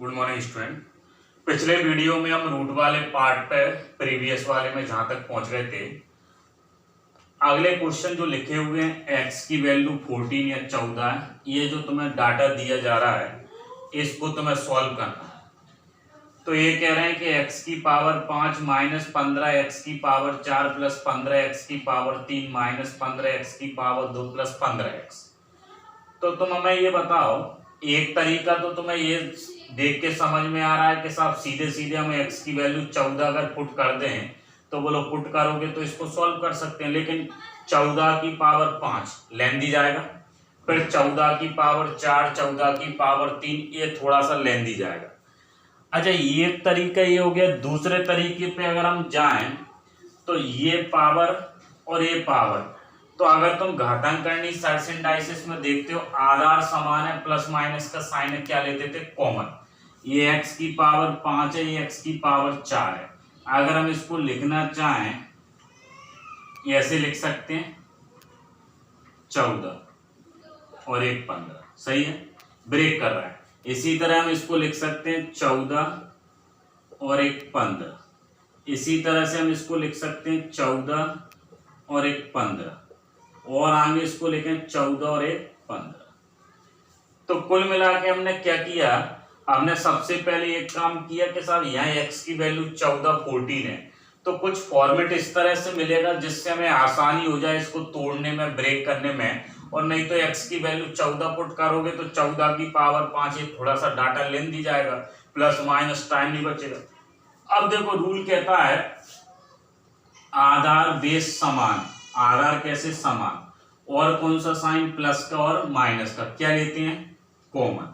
Good morning student. पिछले video में हम रूट वाले पार्ट पे प्रीवियस वाले में जहां तक पहुंच गए थे, अगले क्वेश्चन जो लिखे हुए हैं x की वैल्यू 14 या 14 है, ये जो तुम्हें डाटा दिया जा रहा है इसको तुम्हें सॉल्व करना है। तो ये कह रहे हैं कि x की पावर 5 माइनस 15 x की पावर 4 प्लस 15 x की पावर 3 माइनस 15 x की पावर 2 प्लस 15x। तो तुम हमें ये बताओ, एक तरीका तो तुम्हें ये देख के समझ में आ रहा है कि साहब सीधे सीधे हम x की वैल्यू 14 अगर पुट कर दें तो बोलो पुट करोगे तो इसको सॉल्व कर सकते हैं, लेकिन 14 की पावर 5 लेंदी जाएगा, फिर 14 की पावर 4, 14 की पावर 3, ये थोड़ा सा लेंदी जाएगा। अच्छा, ये तरीका ये हो गया। दूसरे तरीके पे अगर हम जाएं तो ये पावर और ये पावर, तो अगर तुम घातांकरणीय सर्सिंडाइसिस में देखते हो आधार समान है, प्लस माइनस का साइन क्या लेते थे कॉमन। ये x की पावर 5 है, ये x की पावर 4 है। अगर हम इसको लिखना चाहें ऐसे लिख सकते हैं 14 और 1 15, सही है, ब्रेक कर रहा है। इसी तरह हम इसको लिख सकते हैं 14 और 1 15। इसी तरह से हम इसको लिख सकते हैं 14 और 1 15, और आगे इसको लिखें 14 और 1 15। तो कुल मिला के हमने क्या किया, हमने सबसे पहले एक काम किया कि साहब यहाँ x की वैल्यू 14 14 है, तो कुछ फॉर्मेट इस तरह से मिलेगा जिससे हमें आसानी हो जाए इसको तोड़ने में, ब्रेक करने में। और नहीं तो x की वैल्यू 14 पुट करोगे तो 14 की पावर 5, ये थोड़ा सा डाटा लेन दी जाएगा, प्लस माइनस टाइम नहीं बचेगा। अब देखो रूल कहता है आधार बेस समान, आधार कैसे समान, और कौन सा साइन प्लस का और माइनस का क्या लेते हैं कॉमन।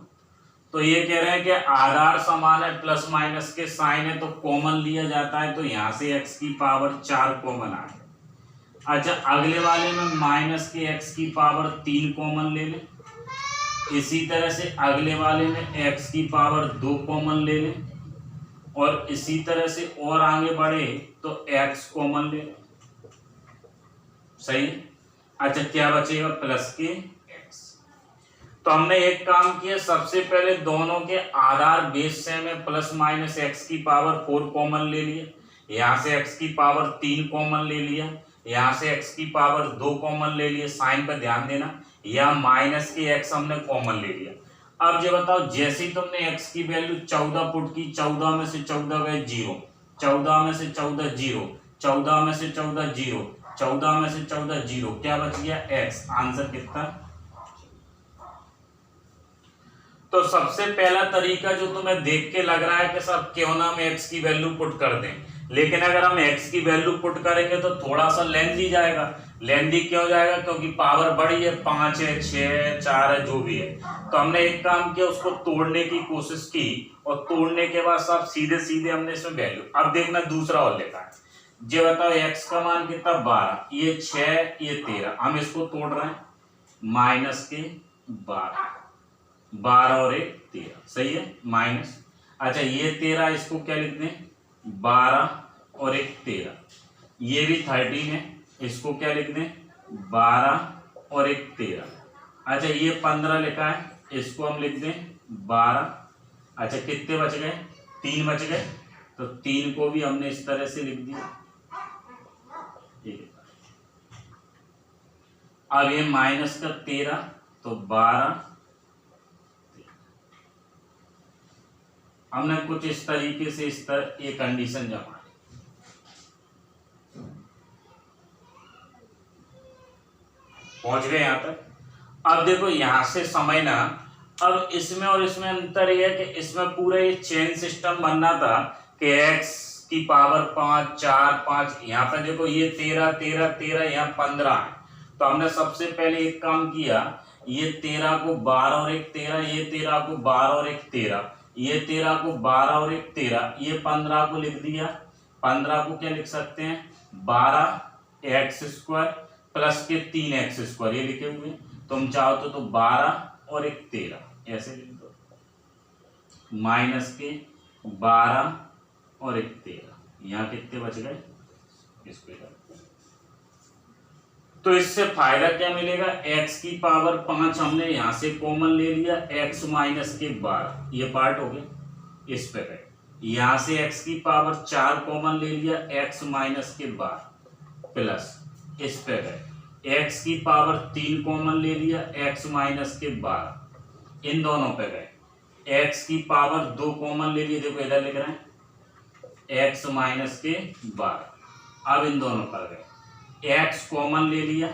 तो ये कह रहे हैं कि आधार समान है, प्लस माइनस के साइन है तो कॉमन लिया जाता है, तो यहां से x की पावर 4 कॉमन आ गया। अच्छा, अगले वाले में माइनस के x की पावर 3 कॉमन ले ले। इसी तरह से अगले वाले में x की पावर 2 कॉमन ले ले, और इसी तरह से और आगे बढ़े तो x कॉमन ले ले, सही। अच्छा, क्या बचेगा प्लस के x। तो हमने एक काम किया, सबसे पहले दोनों के आधार बेस सेम है, प्लस माइनस x की पावर 4 कॉमन ले लिया, यहाँ से x की पावर 3 कॉमन ले लिया, यहाँ से x की पावर 2 कॉमन ले लिया, साइन पर ध्यान देना, या माइनस के x हमने कॉमन ले लिया। अब ये बताओ, जैसे ही तुमने x की वैल्यू 14 पुट की, 14 में से 14 गए 0, 14 में से 14 0, 14 में से 14 0, 14 में से 14 0, क्या बच गया x। आंसर कितना। तो सबसे पहला तरीका जो तुम्हें देख के लग रहा है कि सब क्यों ना हम x की वैल्यू पुट कर दें, लेकिन अगर हम x की वैल्यू पुट करेंगे तो थोड़ा सा लेंदी जाएगा। लेंदी क्यों जाएगा, क्योंकि पावर बड़ी है, 5 है, 6 है, 4 है, जो भी है। तो हमने एक काम किया, उसको तोड़ने की कोशिश की, और तोड़ने के बाद सब सीधे सीधे हमने इसमें वैल्यू। अब देखना दूसरा और लिखा है, ये बताओ x का मान कितना 12, ये 6, ये 13, हम इसको तोड़ रहे हैं माइनस के 12, 12 और 1 13, सही है, माइनस। अच्छा, ये 13, इसको क्या लिखते हैं 12 और 1 13, ये भी 13 है, इसको क्या लिखते हैं 12 और 1 13। अच्छा, ये 15 लिखा है, इसको हम लिखते हैं 12। अच्छा, कितने बच गए 3 बच गए, तो 3 को भी हमने इस तरह से लिख दिया। अब ये माइनस का 13, तो 12, हमने कुछ इस तरीके से इस तरह ये कंडीशन जमा पहुंच गए यहां तक। अब देखो यहां से समझना, अब इसमें और इसमें अंतर यह है कि इसमें पूरा ये चेन सिस्टम बनना था कि x की पावर 5 4 5, यहाँ पे देखो ये 13 13 13, यहाँ 15 है। तो हमने सबसे पहले एक काम किया, ये 13 को 12 और 1 13, ये 13 को 12 और 1 13, ये 13 को 12 और 1 13, ये 15 को लिख दिया। 15 को क्या लिख सकते हैं 12 एक्स स्क्वायर प्लस के 3 एक्स स्क्वायर, ये लिखे हुए। तुम चाहो तो 12 और 1 13 ऐसे लिख दो, माइनस के 12 और 1 13, यहाँ कितने बच गए इसको। तो इससे फायदा क्या मिलेगा, x की पावर 5 हमने यहां से कॉमन ले लिया, x माइनस के 12, ये पार्ट हो गया। इस पे गए, यहां से x की पावर 4 कॉमन ले लिया, x माइनस के 12 प्लस इस पे गए, x की पावर 3 कॉमन ले लिया, x माइनस के 12 इन दोनों पे गए, x की पावर 2 कॉमन ले लिए, देखो इधर लिख रहे हैं x माइनस के 12, अब इन दोनों पर गए, x कॉमन ले लिया,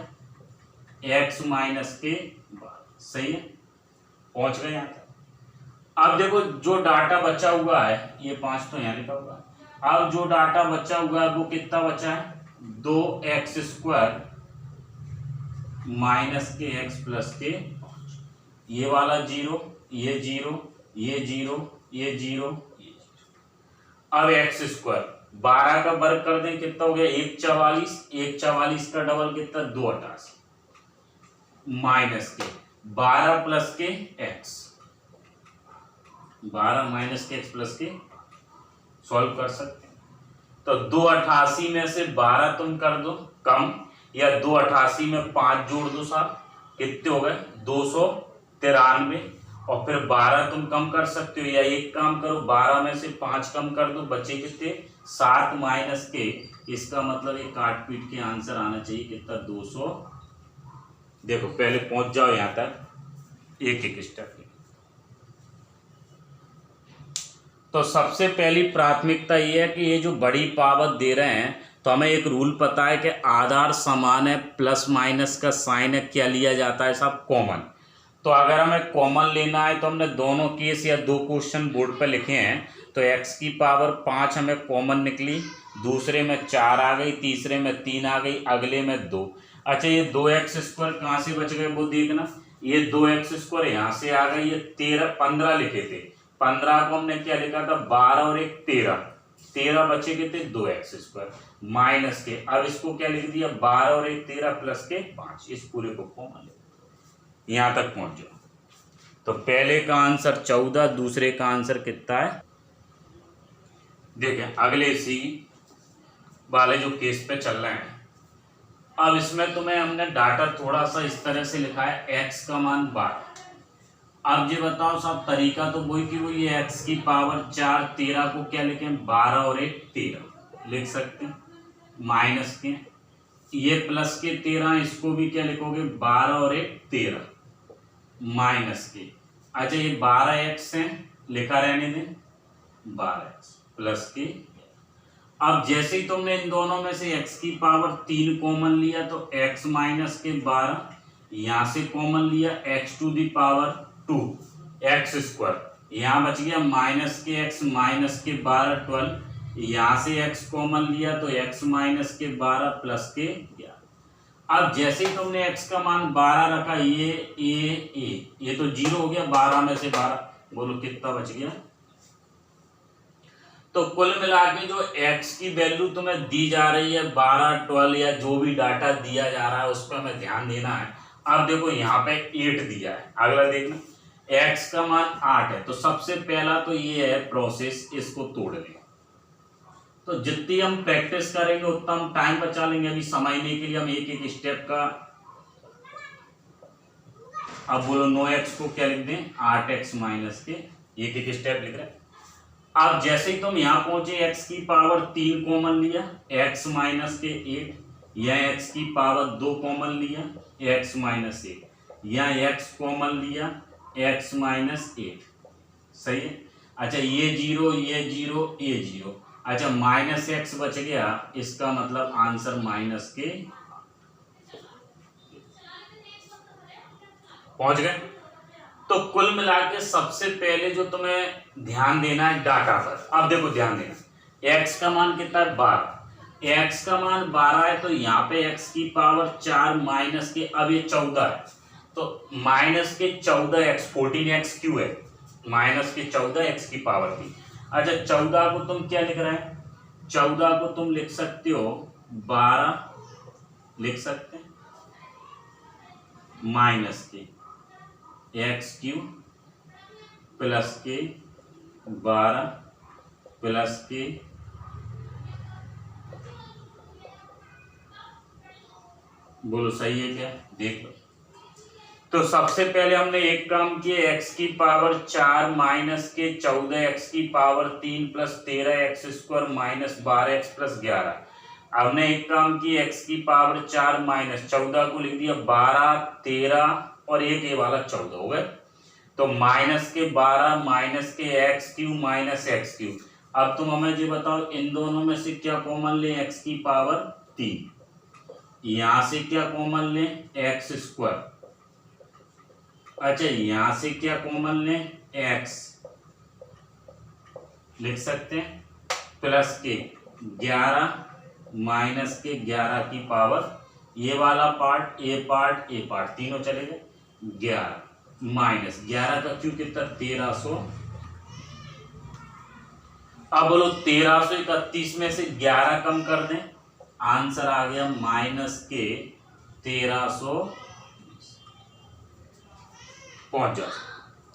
x माइनस के 12, सही है, पहुंच गए यहां तक। अब देखो जो डाटा बचा हुआ है, ये 5 तो यहाँ लिखा हुआ है, अब जो डाटा बचा हुआ है वो कितना बचा है, 2x² माइनस के x प्लस के 5, ये वाला 0, ये 0, ये 0, ये 0, ये 0। अब x² 12 का वर्ग कर दें, कितना हो गया 144, 144 का डबल कितना 288 माइनस के 12 प्लस के x, 12 माइनस के x प्लस के सॉल्व कर सकते हैं। तो 288 में से 12 तुम कर दो कम, या 288 में 5 जोड़ दो साहब, कितने हो गए 293, और फिर 12 तुम कम कर सकते हो, या एक काम करो 12 में से 5 कम कर दो, बचे कितने 7 माइनस के, इसका मतलब एक काट पीट के आंसर आना चाहिए कितना 200। देखो पहले पहुंच जाओ यहां तक, एक एक स्टेप। तो सबसे पहली प्राथमिकता ये है कि ये जो बड़ी पावर दे रहे हैं, तो हमें एक रूल पता है कि आधार समान है, प्लस माइनस का साइन है, क्या लिया जाता है साहब कॉमन। तो अगर हमें कॉमन लेना है तो हमने दोनों केस या 2 क्वेश्चन बोर्ड पर लिखे हैं, तो x की पावर 5 हमें कॉमन निकली, दूसरे में 4 आ गई, तीसरे में 3 आ गई, अगले में 2। अच्छा ये 2x² कहाँ से बच गए वो देखना, ये 2x² यहाँ से आ गई, ये 15 लिखे थे, 15 को हमने क्या लिखा था 12 और 1 13, 13 बचे के थे 2x² माइनस के, अब इसको क्या लिख दिया 12 और 1 13 प्लस के 5, इस पूरे को कॉमन ले, यहां तक पहुंच जाओ। तो पहले का आंसर 14, दूसरे का आंसर कितना है, देखिए अगले इसी वाले जो केस पे चल रहे हैं, अब इसमें तुम्हें हमने डाटा थोड़ा सा इस तरह से लिखा है, x का मान 12। अब ये बताओ साहब तरीका तो वही की वही है, x की पावर 4 13 को क्या लिखें 12 और 1 13 लिख सकते हैं, माइनस के ये प्लस के 13, इसको भी क्या लिखोगे 12 और 1 13 माइनस के, अच्छा ये 12x है लिखा रहने दें 12x प्लस के। अब जैसे ही तुमने इन दोनों में से x की पावर 3 कॉमन लिया, तो x माइनस के 12, यहां से कॉमन लिया x to the power 2 x², यहाँ बच गया माइनस के x माइनस के 12 12, यहाँ से x कॉमन लिया तो x माइनस के 12 प्लस के 11। अब जैसे ही तुमने x का मान 12 रखा, ये तो 0 हो गया, 12 में से 12, बोलो कितना बच गया। तो कुल मिला के जो x की वैल्यू तुम्हें दी जा रही है 12 12 या जो भी डाटा दिया जा रहा है उस पर हमें ध्यान देना है। अब देखो यहाँ पे 8 दिया है, अगला देखना x का मान 8 है, तो सबसे पहला तो ये है प्रोसेस, इसको तोड़ लें। तो जितनी हम प्रैक्टिस करेंगे उतना हम टाइम बचा लेंगे, अभी समझने के लिए हम एक एक स्टेप का। अब बोलो 9x को क्या लिख दें 8x माइनस के, एक एक स्टेप लिख रहे हैं। अब जैसे ही तुम यहाँ पहुंचे x की पावर 3 कॉमन लिया, x माइनस के 8, यह x की पावर 2 कॉमन लिया, x माइनस 8, यह x कॉमन लिया, x माइनस 8, सही है। अच्छा ये 0 ये 0 ये 0, अच्छा माइनस x बच गया, इसका मतलब आंसर माइनस के पहुंच गए। तो कुल मिला के सबसे पहले जो तुम्हें ध्यान देना है डाटा पर। अब देखो ध्यान देना, x का मान कितना है 12, x का मान 12 है, तो यहाँ पे x की पावर 4 माइनस के, अब ये 14 है तो माइनस के 14x 14x क्यों है, माइनस के 14x की पावर की। अच्छा 14 को तुम क्या लिख रहे हैं, 14 को तुम लिख सकते हो 12 लिख सकते हैं, माइनस के एक्स क्यू प्लस के 12 प्लस के बोलो सही है क्या, देख लो तो सबसे पहले हमने एक काम किया, x की पावर 4 माइनस के 14 x की power 3 plus 13 x square minus 12 x plus 11। हमने एक काम किया, x की पावर 4 माइनस 14 को लिख दिया 12 13 और एक ये वाला 14 हो गए। तो माइनस के 12 माइनस के x cube minus x cube. अब तुम हमें ये बताओ इन दोनों में से क्या कॉमन लें, x की पावर 3, यहां से क्या कॉमन लें, एक्स स्क्वायर। अच्छा यहां से क्या कॉमन लें, x लिख सकते हैं, प्लस के 11 माइनस के 11 की पावर, ये वाला part A part A part तीनों चले गए, 11 माइनस 11 का क्यों कितना 1300। अब बोलो 1331 में से 11 कम कर दें, आंसर आ गया माइनस के 1300 पहुंच जाओ।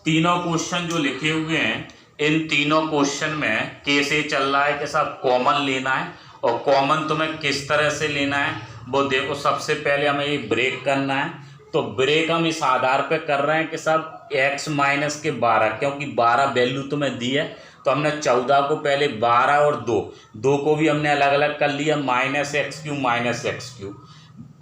तीनों क्वेश्चन जो लिखे हुए हैं इन तीनों क्वेश्चन में कैसे चल रहा है कि सब कॉमन लेना है, और कॉमन तुम्हें किस तरह से लेना है वो देखो। सबसे पहले हमें ये ब्रेक करना है, तो ब्रेक हम इस आधार पे कर रहे हैं कि सब x माइनस के 12, क्योंकि 12 वैल्यू तुम्हें दी है, तो हमने 14 को पहले 12 और 2 को भी हमने अलग अलग कर लिया, minus x cube minus x cube,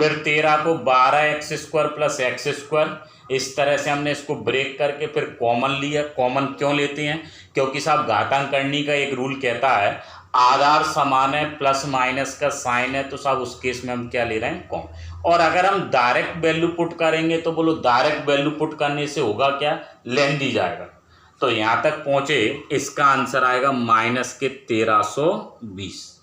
फिर 13 को 12 x square plus x square. इस तरह से हमने इसको ब्रेक करके फिर कॉमन लिया। कॉमन क्यों लेते हैं, क्योंकि साहब घातांक करने का एक रूल कहता है आधार समान है प्लस माइनस का साइन है, तो साहब उस केस में हम क्या ले रहे हैं, कॉमन। और अगर हम डायरेक्ट वैल्यू पुट करेंगे तो बोलो डायरेक्ट वैल्यू पुट करने से होगा क्या, लेंथ दी जाएगा। तो यहाँ तक पहुंचे, इसका आंसर आएगा माइनस के 1320।